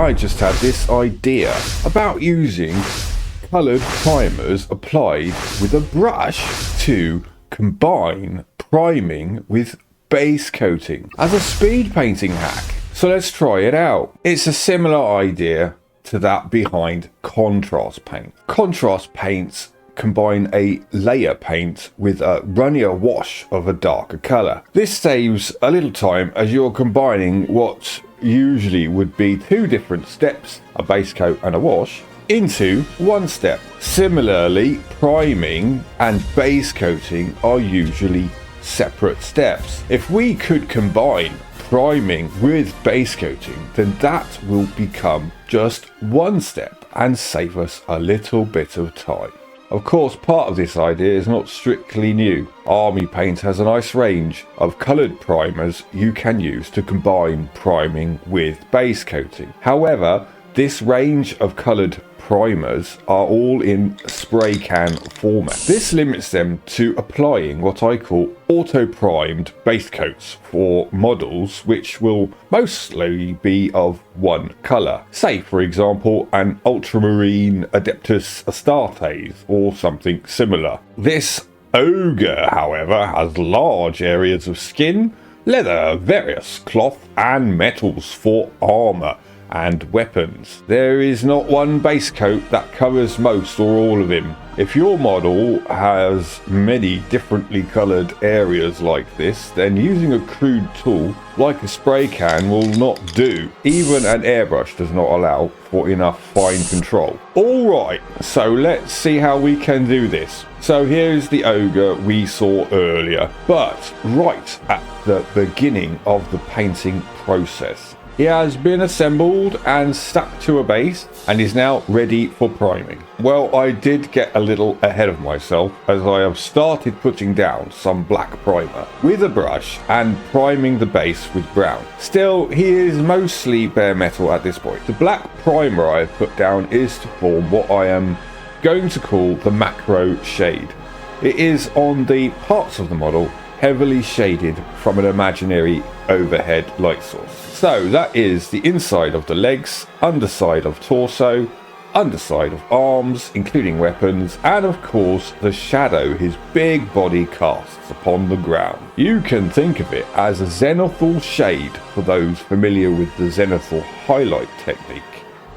I just had this idea about using coloured primers applied with a brush to combine priming with base coating as a speed painting hack. So let's try it out. It's a similar idea to that behind contrast paint. Contrast paints combine a layer paint with a runnier wash of a darker colour. This saves a little time as you're combining what usually would be two different steps, a base coat and a wash, into one step. Similarly, priming and base coating are usually separate steps. If we could combine priming with base coating, then that will become just one step and save us a little bit of time. Of course, part of this idea is not strictly new. Army Paint has a nice range of coloured primers you can use to combine priming with base coating. However, this range of coloured primers are all in spray can format. This limits them to applying what I call auto-primed base coats for models which will mostly be of one colour. Say, for example, an ultramarine Adeptus Astartes or something similar. This ogre, however, has large areas of skin, leather, various cloth and metals for armour and weapons. There is not one base coat that covers most or all of him. If your model has many differently coloured areas like this, then using a crude tool like a spray can will not do. Even an airbrush does not allow for enough fine control. Alright, so let's see how we can do this. So here's the ogre we saw earlier, but right at the beginning of the painting process. He has been assembled and stuck to a base and is now ready for priming. Well, I did get a little ahead of myself as I have started putting down some black primer with a brush and priming the base with brown. Still, he is mostly bare metal at this point. The black primer I have put down is to form what I am going to call the macro shade. It is on the parts of the model heavily shaded from an imaginary overhead light source. So that is the inside of the legs, underside of torso, underside of arms, including weapons, and of course the shadow his big body casts upon the ground. You can think of it as a zenithal shade for those familiar with the zenithal highlight technique.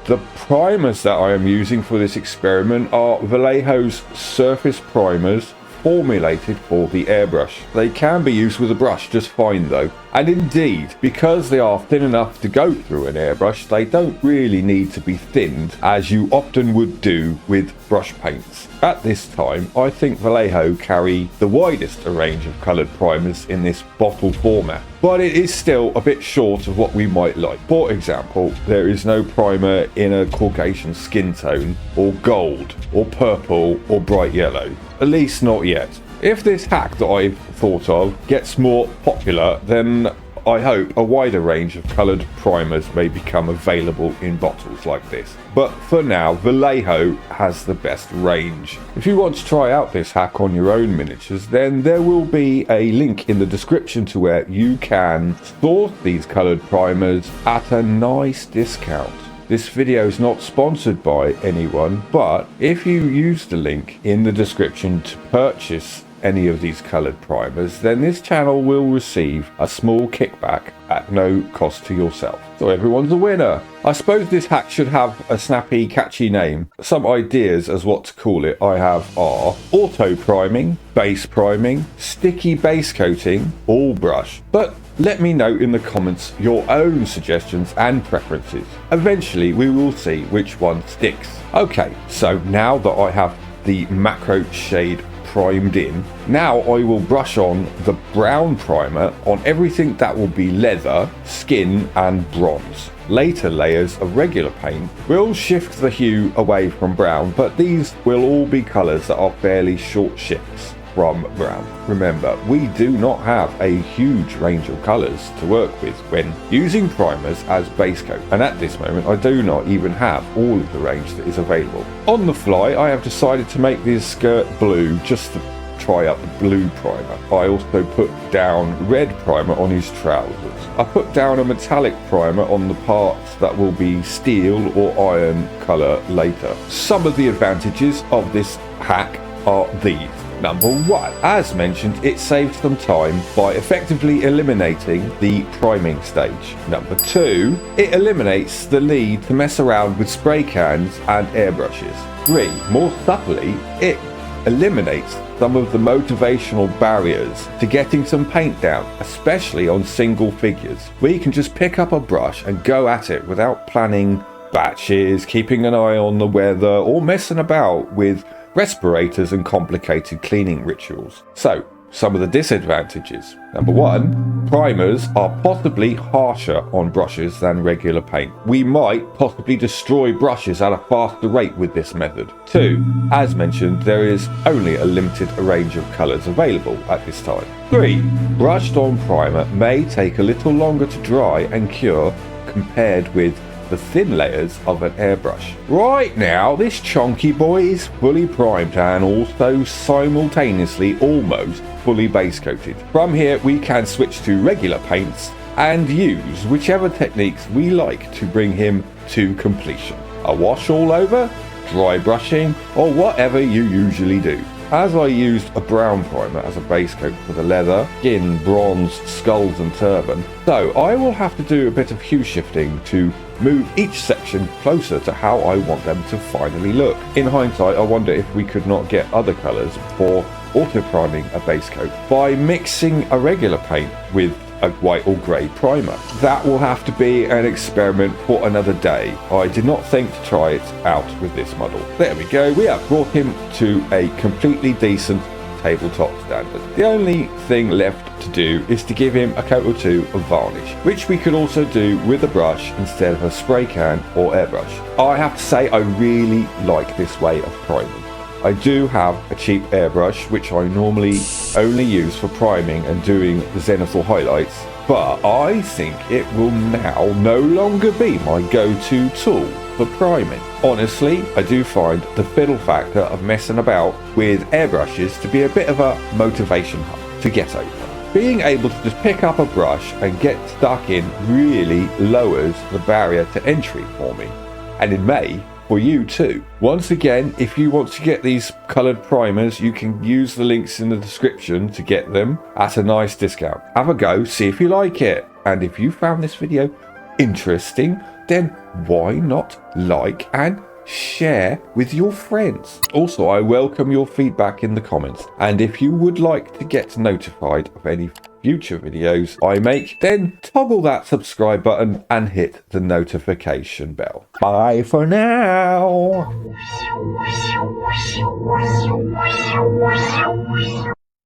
The primers that I am using for this experiment are Vallejo's Surface Primers, formulated for the airbrush. They can be used with a brush just fine though, and indeed, because they are thin enough to go through an airbrush, they don't really need to be thinned as you often would do with brush paints. At this time, I think Vallejo carry the widest range of coloured primers in this bottle format, but it is still a bit short of what we might like. For example, there is no primer in a Caucasian skin tone, or gold, or purple, or bright yellow. At least not yet. If this hack that I've thought of gets more popular, then I hope a wider range of coloured primers may become available in bottles like this. But for now, Vallejo has the best range. If you want to try out this hack on your own miniatures, then there will be a link in the description to where you can source these coloured primers at a nice discount. This video is not sponsored by anyone, but if you use the link in the description to purchase any of these coloured primers, then this channel will receive a small kickback at no cost to yourself. So everyone's a winner. I suppose this hack should have a snappy, catchy name. Some ideas as what to call it I have are auto priming, base priming, sticky base coating, all brush. But let me know in the comments your own suggestions and preferences. Eventually we will see which one sticks. Okay, so now that I have the macro shade primed in, now I will brush on the brown primer on everything that will be leather, skin and bronze. Later layers of regular paint will shift the hue away from brown, but these will all be colours that are fairly short shifts from brown. Remember, we do not have a huge range of colours to work with when using primers as base coat, and at this moment I do not even have all of the range that is available. On the fly, I have decided to make this skirt blue just to try out the blue primer. I also put down red primer on his trousers. I put down a metallic primer on the parts that will be steel or iron colour later. Some of the advantages of this hack are these. Number 1, as mentioned, it saves some time by effectively eliminating the priming stage. Number 2, it eliminates the need to mess around with spray cans and airbrushes. 3, more subtly, it eliminates some of the motivational barriers to getting some paint down, especially on single figures, where you can just pick up a brush and go at it without planning batches, keeping an eye on the weather, or messing about with respirators and complicated cleaning rituals. So, some of the disadvantages. Number 1, primers are possibly harsher on brushes than regular paint. We might possibly destroy brushes at a faster rate with this method. 2, as mentioned, there is only a limited range of colours available at this time. 3, brushed on primer may take a little longer to dry and cure compared with the thin layers of an airbrush. Right now, this chunky boy is fully primed and also simultaneously almost fully base coated. From here, we can switch to regular paints and use whichever techniques we like to bring him to completion. A wash all over, dry brushing, or whatever you usually do. As I used a brown primer as a base coat for the leather, skin, bronze, skulls and turban, so I will have to do a bit of hue shifting to move each section closer to how I want them to finally look. In hindsight, I wonder if we could not get other colours for auto-priming a base coat by mixing a regular paint with a white or grey primer. That will have to be an experiment for another day. I did not think to try it out with this model. There we go, we have brought him to a completely decent tabletop standard. The only thing left to do is to give him a coat or two of varnish, which we could also do with a brush instead of a spray can or airbrush. I have to say I really like this way of priming. I do have a cheap airbrush which I normally only use for priming and doing the zenithal highlights, but I think it will now no longer be my go-to tool for priming. Honestly, I do find the fiddle factor of messing about with airbrushes to be a bit of a motivation hub to get over. Being able to just pick up a brush and get stuck in really lowers the barrier to entry for me, and it may for you too. Once again, if you want to get these coloured primers, you can use the links in the description to get them at a nice discount. Have a go, see if you like it, and if you found this video interesting, then why not like and share with your friends. Also, I welcome your feedback in the comments, and if you would like to get notified of any future videos I make, then toggle that subscribe button and hit the notification bell. Bye for now.